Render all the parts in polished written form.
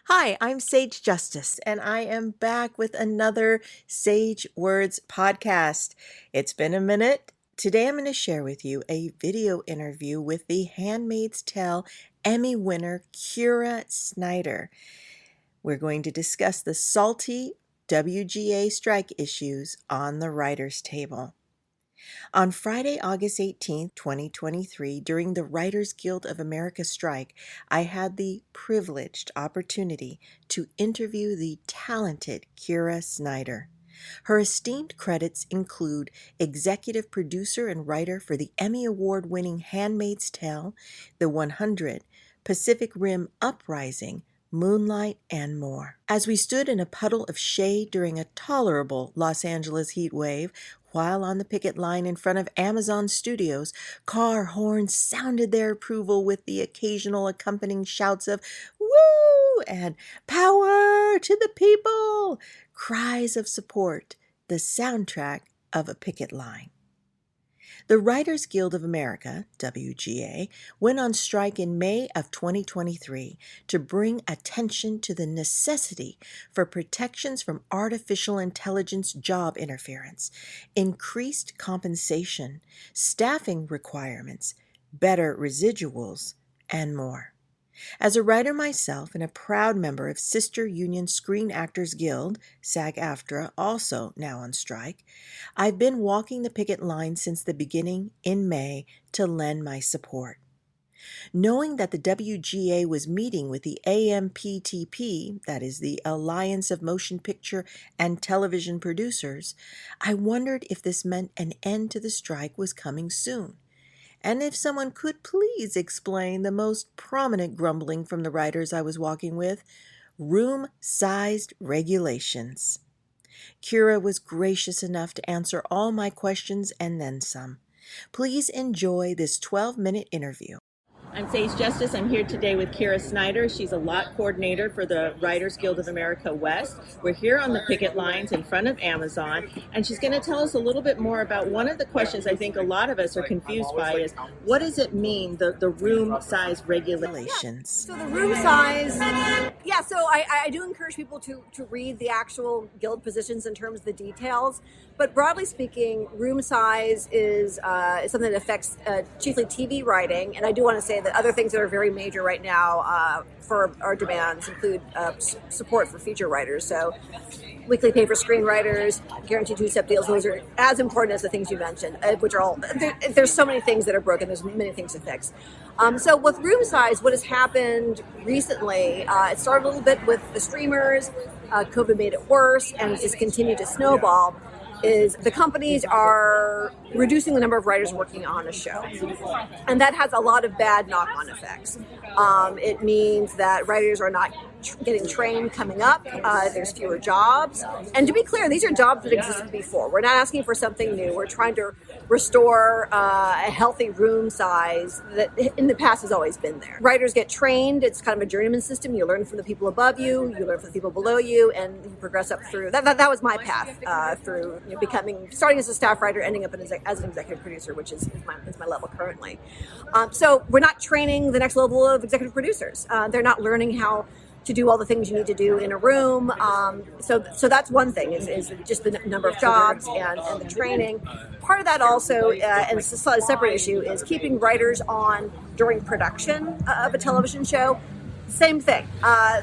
Hi, I'm Sage Justice, and I am back with another Sage Words podcast. It's been a minute. Today I'm going to share with you a video interview with the Handmaid's Tale Emmy winner, Snyder. We're going to discuss the salty WGA strike issues on the writer's table. On Friday, August 18th, 2023, during the Writers Guild of America strike, I had the privileged opportunity to interview the talented Snyder. Her esteemed credits include executive producer and writer for the Emmy Award-winning Handmaid's Tale, The 100, Pacific Rim Uprising, Moonlight, and more. As we stood in a puddle of shade during a tolerable Los Angeles heat wave, while on the picket line in front of Amazon Studios, car horns sounded their approval with the occasional accompanying shouts of "Woo!" and "Power to the people!" Cries of support, the soundtrack of a picket line. The Writers Guild of America, WGA, went on strike in May of 2023 to bring attention to the necessity for protections from artificial intelligence job interference, increased compensation, staffing requirements, better residuals, and more. As a writer myself and a proud member of Sister Union Screen Actors Guild, SAG-AFTRA, also now on strike, I've been walking the picket line since the beginning in May to lend my support. Knowing that the WGA was meeting with the AMPTP, that is the Alliance of Motion Picture and Television Producers, I wondered if this meant an end to the strike was coming soon. And if someone could please explain the most prominent grumbling from the writers I was walking with, room-sized regulations. Kira was gracious enough to answer all my questions and then some. Please enjoy this 12-minute interview. I'm Sage Justice. I'm here today with Snyder. She's a lot coordinator for the Writers Guild of America West. We're here on the picket lines in front of Amazon, and she's going to tell us a little bit more about one of the questions I think a lot of us are confused by is, what does it mean, the room size regulations? So the room size, so I do encourage people to read the actual guild positions in terms of the details. But broadly speaking, room size is something that affects chiefly TV writing. And I do want to say that other things that are very major right now for our demands include support for feature writers. So weekly pay for screenwriters, guaranteed two-step deals. Those are as important as the things you mentioned, which are all, there's so many things that are broken. There's many things to fix. So with room size, what has happened recently, it started a little bit with the streamers. COVID made it worse, and it's just continued to snowball. Is the companies are reducing the number of writers working on a show. And that has a lot of bad knock-on effects. It means that writers are not getting trained coming up. There's fewer jobs. And to be clear, these are jobs that existed before. We're not asking for something new. We're trying to restore a healthy room size that in the past has always been there. Writers get trained. It's kind of a journeyman system. You learn from the people above you, you learn from the people below you, and you progress up through. That was my path through starting as a staff writer, ending up as an executive producer, which is my level currently. So we're not training the next level of executive producers. They're not learning how to do all the things you need to do in a room. So that's one thing, is just the number of jobs and the training. Part of that also, and it's a separate issue, is keeping writers on during production of a television show. Same thing.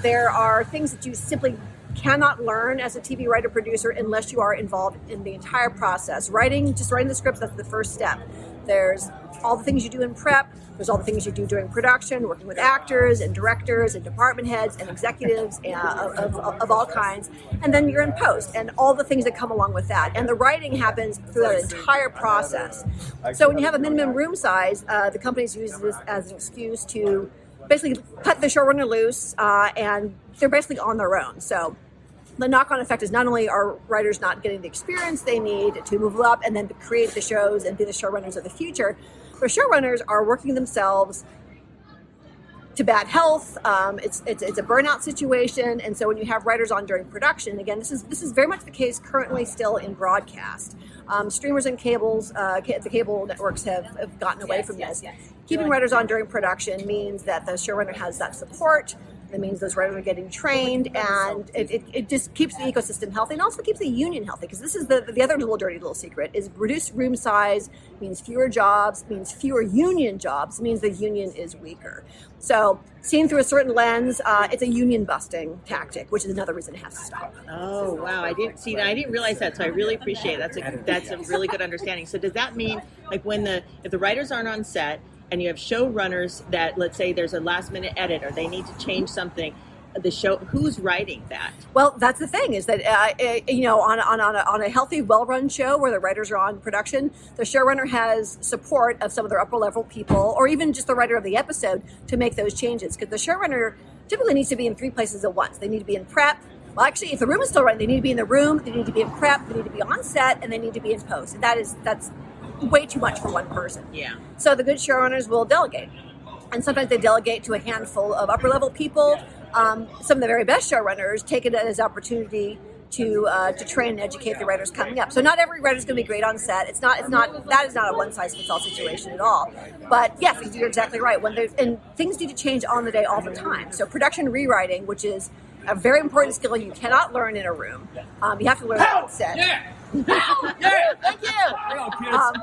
There are things that you simply cannot learn as a TV writer producer unless you are involved in the entire process. Just writing the scripts, that's the first step. There's all the things you do in prep. There's all the things you do during production, working with actors and directors and department heads and executives of all kinds. And then you're in post and all the things that come along with that. And the writing happens through that entire process. So when you have a minimum room size, the companies use this as an excuse to basically cut the showrunner loose, and they're basically on their own. So the knock-on effect is not only are writers not getting the experience they need to move up and then to create the shows and be the showrunners of the future, but showrunners are working themselves to bad health. It's a burnout situation, and so when you have writers on during production, again, this is very much the case currently still in broadcast. Streamers and the cable networks have gotten away from this. Keeping writers on during production means that the showrunner has that support. That means those writers are getting trained, and it just keeps the ecosystem healthy, and also keeps the union healthy. Because this is the other little secret: is reduced room size means fewer jobs, means fewer union jobs, means the union is weaker. So, seen through a certain lens, it's a union busting tactic, which is another reason it has to stop. Oh wow, I didn't see that. I didn't realize that, so I really appreciate it. That's a really good understanding. So does that mean, like, if the writers aren't on set and you have showrunners that, let's say there's a last minute edit or they need to change something, the show, who's writing that? Well, that's the thing, is that on a healthy, well-run show where the writers are on production, the showrunner has support of some of their upper-level people, or even just the writer of the episode, to make those changes. Because the showrunner typically needs to be in 3 places at once. They need to be in prep. Well, actually, if the room is still running, they need to be in the room, they need to be in prep, they need to be on set, and they need to be in post. And that's way too much for one person. Yeah. So the good showrunners will delegate. And sometimes they delegate to a handful of upper-level people. Some of the very best showrunners take it as an opportunity to train and educate the writers coming up. So not every writer is going to be great on set. That is not a one-size-fits-all situation at all. But yes, you're exactly right. And things need to change on the day all the time. So production rewriting, which is a very important skill you cannot learn in a room. You have to learn it on set. Yeah. Thank you. Hello, kids.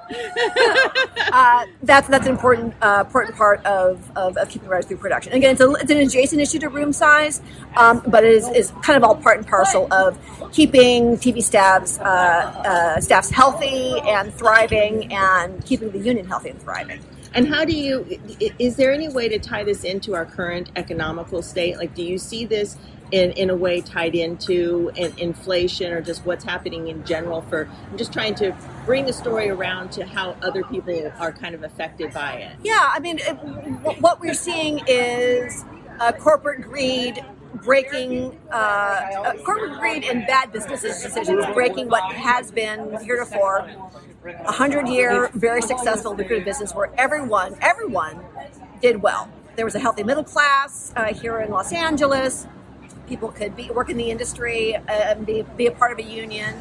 That's an important part of keeping writers through production. Again, it's an adjacent issue to room size, but it is kind of all part and parcel of keeping TV staffs healthy and thriving, and keeping the union healthy and thriving. And is there any way to tie this into our current economical state? Like, do you see this in a way tied into inflation, or just what's happening in general? I'm just trying to bring the story around to how other people are kind of affected by it. Yeah, I mean, what we're seeing is corporate greed breaking, corporate greed and bad business decisions breaking what has been heretofore 100-year, very successful, lucrative business where everyone did well. There was a healthy middle class here in Los Angeles. People could work in the industry and be a part of a union,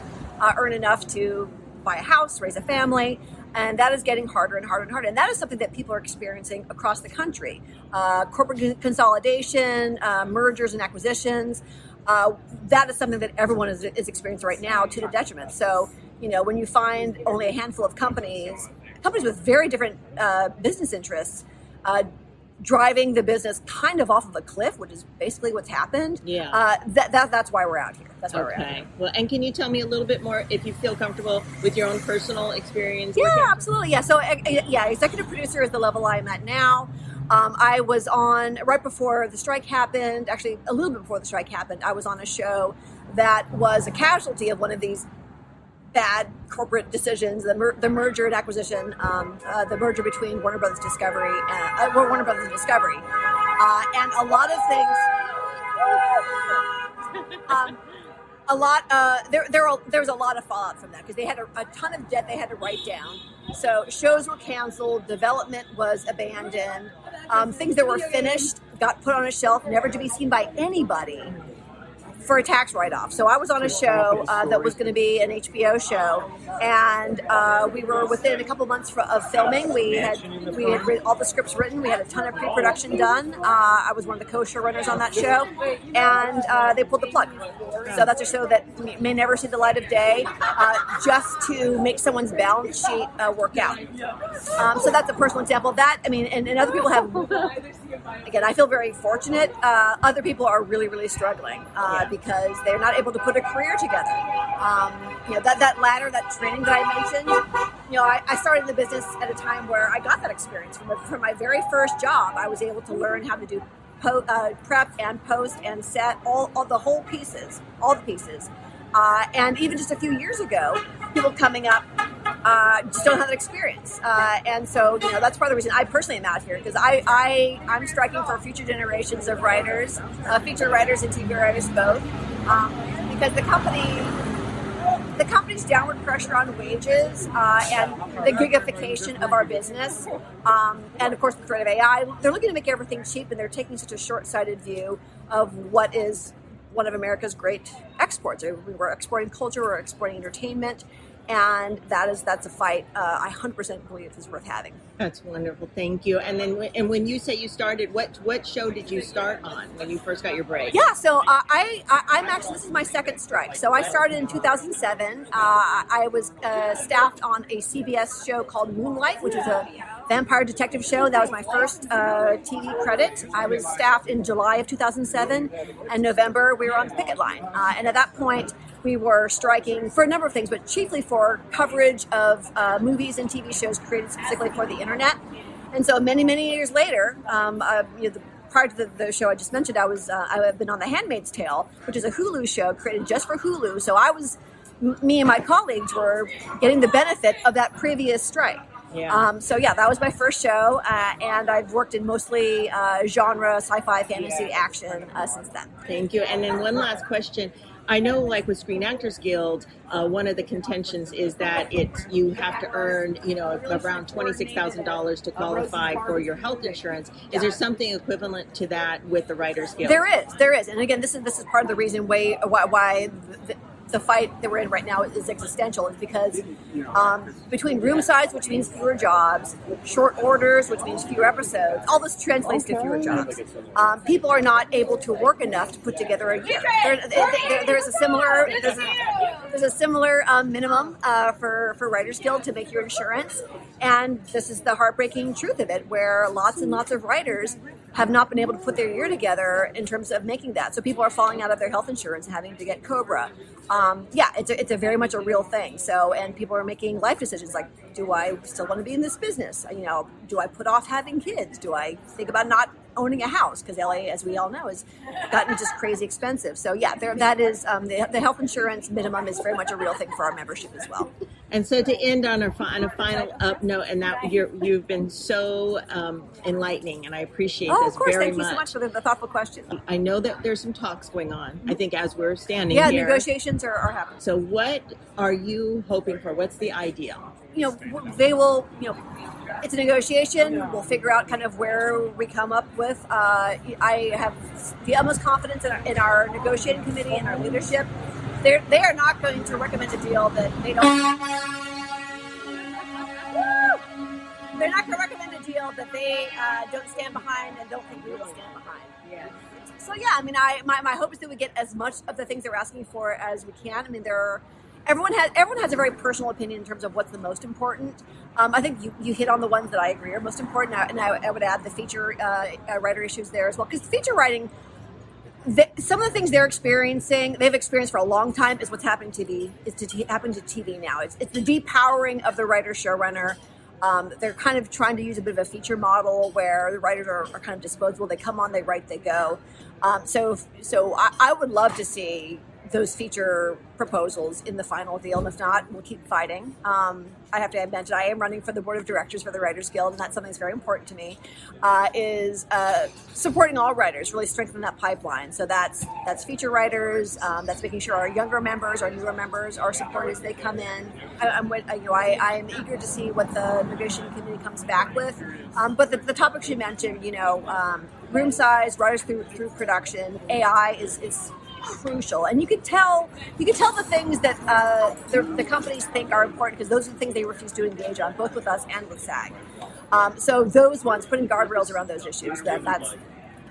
earn enough to buy a house, raise a family, and that is getting harder and harder and harder. And that is something that people are experiencing across the country. Corporate consolidation, mergers and acquisitions, that is something that everyone is experiencing right now, to the detriment. So, when you find only a handful of companies with very different business interests, driving the business kind of off of a cliff, which is basically what's happened. Yeah. That's why we're out here. That's why we're out here. Well, and can you tell me a little bit more, if you feel comfortable, with your own personal experience? Yeah, absolutely. Yeah. So, executive producer is the level I'm at now. I was on, right before the strike happened, actually a little bit before the strike happened, I was on a show that was a casualty of one of these bad corporate decisions, the merger and acquisition, the merger between Warner Brothers Discovery and a lot of things. There was a lot of fallout from that, because they had a ton of debt they had to write down. So shows were canceled, development was abandoned, things that were finished got put on a shelf, never to be seen by anybody, for a tax write-off. So I was on a show that was going to be an HBO show, and we were within a couple months of filming. We had all the scripts written. We had a ton of pre-production done. I was one of the co-showrunners on that show, and they pulled the plug. So that's a show that may never see the light of day, just to make someone's balance sheet work out. So that's a personal example of that. I mean, and other people have. Again, I feel very fortunate. Other people are really, really struggling because they're not able to put a career together. That ladder, that training that I mentioned, I started in the business at a time where I got that experience. From my very first job, I was able to learn how to do prep and post and set, all the pieces. And even just a few years ago, people coming up just don't have that experience. And so, that's part of the reason I personally am out here, because I'm striking for future generations of writers, feature writers and TV writers both, because the company's downward pressure on wages and the gigification of our business, and of course the threat of AI, they're looking to make everything cheap, and they're taking such a short-sighted view of what is one of America's great exports. We're exporting culture, we're exporting entertainment, And that's a fight I 100% believe is worth having. That's wonderful. Thank you. And then, when you say you started, what show did you start on when you first got your break? Yeah, so I'm actually, this is my second strike. So I started in 2007. I was staffed on a CBS show called Moonlight, which is a vampire detective show. That was my first TV credit. I was staffed in July of 2007, and November we were on the picket line. And at that point, we were striking for a number of things, but chiefly for coverage of movies and TV shows created specifically for the internet. And so many years later, prior to the show I just mentioned, I have been on The Handmaid's Tale, which is a Hulu show created just for Hulu. So me and my colleagues were getting the benefit of that previous strike. Yeah. So yeah, that was my first show, and I've worked in mostly genre, sci-fi, fantasy, action since then. Thank you. And then one last question. I know, like with Screen Actors Guild, one of the contentions is that you have to earn, around $26,000 to qualify for your health insurance. Is there something equivalent to that with the Writers Guild? There is, and again, this is part of the reason why the fight that we're in right now is existential, is because between room size, which means fewer jobs, short orders, which means fewer episodes, all this translates to fewer jobs. People are not able to work enough to put together a year. There's a similar minimum for Writers Guild to make your insurance, and this is the heartbreaking truth of it, where lots and lots of writers have not been able to put their year together in terms of making that. So people are falling out of their health insurance and having to get COBRA. It's a very much a real thing. So, and people are making life decisions like, do I still want to be in this business? Do I put off having kids? Do I think about not owning a house? Because LA, as we all know, has gotten just crazy expensive. So yeah, that is the health insurance minimum is very much a real thing for our membership as well. And so to end on a final up note, and that you've been so enlightening, and I appreciate this very much. Of course, thank you so much for the thoughtful question. I know that there's some talks going on, I think, as we're standing here. here. Negotiations are happening. So what are you hoping for? What's the ideal? They will, it's a negotiation. We'll figure out kind of where we come up with. I have the utmost confidence in our negotiating committee and our leadership. They are not going to recommend a deal that they don't. They're not going to recommend a deal that they don't stand behind and don't think we will stand behind. Yeah. So yeah, my hope is that we get as much of the things they're asking for as we can. Everyone has a very personal opinion in terms of what's the most important. I think you hit on the ones that I agree are most important, and I would add the feature writer issues there as well, because feature writing, some of the things they've experienced for a long time, is what's happening to TV now. It's the depowering of the writer showrunner. They're kind of trying to use a bit of a feature model where the writers are kind of disposable. They come on, they write, they go. So I would love to see those feature proposals in the final deal, and if not, we'll keep fighting. I have to mention, I am running for the board of directors for the Writers Guild, and that's something that's very important to me, is supporting all writers, really strengthening that pipeline. So that's feature writers, that's making sure our younger members, our newer members are supported as they come in. I am eager to see what the negotiating committee comes back with. But the topics you mentioned, room size, writers through production, AI is crucial, and you could tell the things that the companies think are important, because those are the things they refuse to engage on, both with us and with SAG. So those ones, putting guardrails around those issues, that's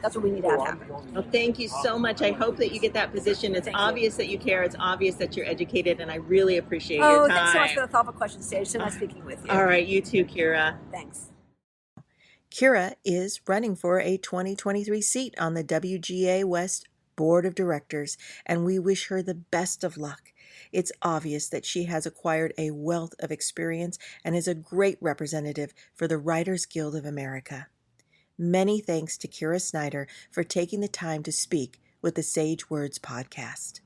what we need to have happen. Well, thank you so much. I hope that you get that position. It's obvious that you care. It's obvious that you're educated, and I really appreciate your time. Thanks so much for the thoughtful question, Sage. So nice speaking with you. All right, you too, Kira. Thanks. Kira is running for a 2023 seat on the WGA West Board of Directors, and we wish her the best of luck. It's obvious that she has acquired a wealth of experience and is a great representative for the Writers Guild of America. Many thanks to Kira Snyder for taking the time to speak with the Sage Words podcast.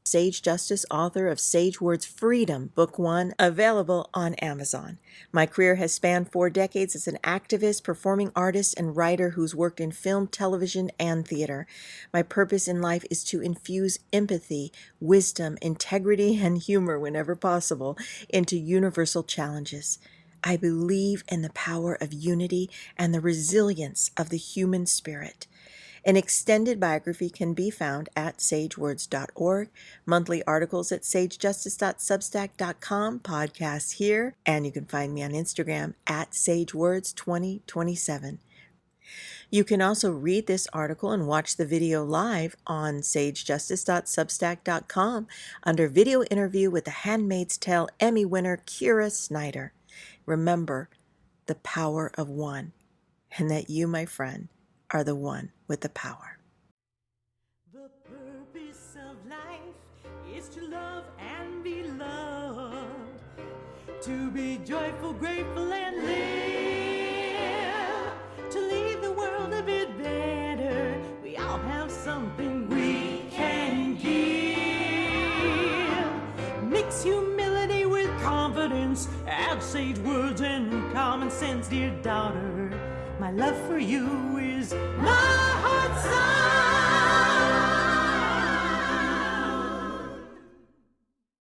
Sage Justice, author of Sage Words Freedom, Book 1, available on Amazon. My career has spanned 4 decades as an activist, performing artist, and writer who's worked in film, television, and theater. My purpose in life is to infuse empathy, wisdom, integrity, and humor whenever possible into universal challenges. I believe in the power of unity and the resilience of the human spirit. An extended biography can be found at sagewords.org, monthly articles at sagejustice.substack.com, podcasts here, and you can find me on Instagram at sagewords2027. You can also read this article and watch the video live on sagejustice.substack.com under video interview with The Handmaid's Tale Emmy winner Kira Snyder. Remember the power of one, and that you, my friend, are the one with the power. The purpose of life is to love and be loved, to be joyful, grateful, and live, to leave the world a bit better. We all have something we can give. Mix humility with confidence, add sage words and common sense, dear daughter. My love for you is my heart's sign.